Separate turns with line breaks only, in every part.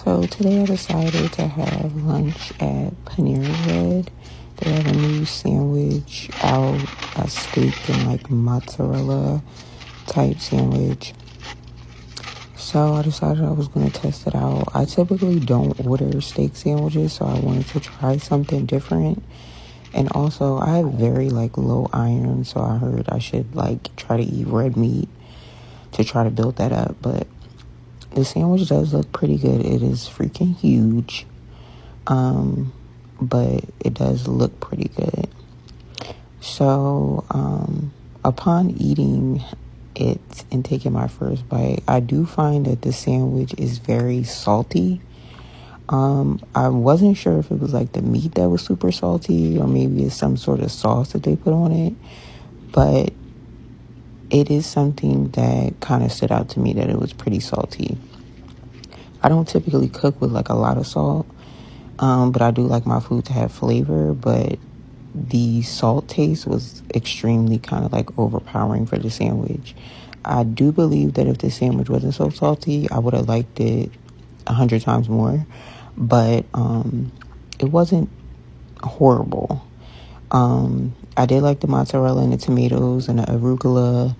So today I decided to have lunch at Panera. They have a new sandwich out, a steak and like mozzarella type sandwich. So I decided I was going to test it out. I typically don't order steak sandwiches, so I wanted to try something different. And also I have very like low iron, so I heard I should like try to eat red meat to try to build that up. But the sandwich does look pretty good. It is freaking huge. But it does look pretty good. So, upon eating it and taking my first bite, I do find that the sandwich is very salty. I wasn't sure if it was like the meat that was super salty or maybe it's some sort of sauce that they put on it, but it is something that kind of stood out to me that it was pretty salty. I don't typically cook with like a lot of salt, but I do like my food to have flavor, but the salt taste was extremely kind of like overpowering for the sandwich. I do believe that if the sandwich wasn't so salty, I would have liked it 100 times more, but it wasn't horrible. I did like the mozzarella and the tomatoes and the arugula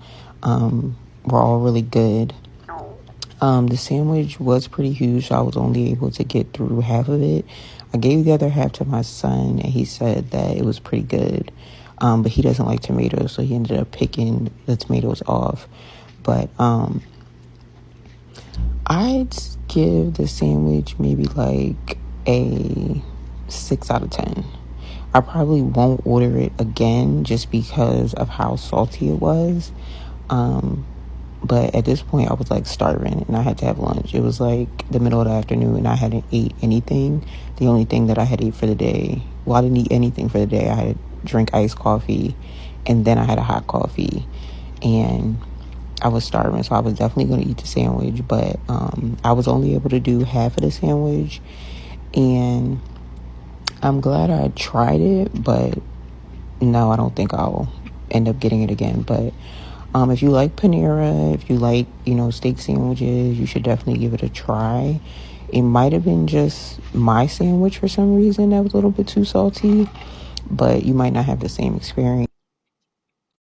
were all really good. The sandwich was pretty huge, so I was only able to get through half of it. I gave the other half to my son, and he said that it was pretty good. But he doesn't like tomatoes, so he ended up picking the tomatoes off. But I'd give the sandwich maybe like a 6 out of 10. I probably won't order it again just because of how salty it was. But at this point, I was like starving and I had to have lunch. It was like the middle of the afternoon and I hadn't ate anything. The only thing that I had ate for the day, well, I didn't eat anything for the day. I had to drink iced coffee and then I had a hot coffee and I was starving. So I was definitely going to eat the sandwich, but I was only able to do half of the sandwich and I'm glad I tried it, but no, I don't think I'll end up getting it again. But if you like Panera, if you like, steak sandwiches, you should definitely give it a try. It might have been just my sandwich for some reason that was a little bit too salty, but you might not have the same experience.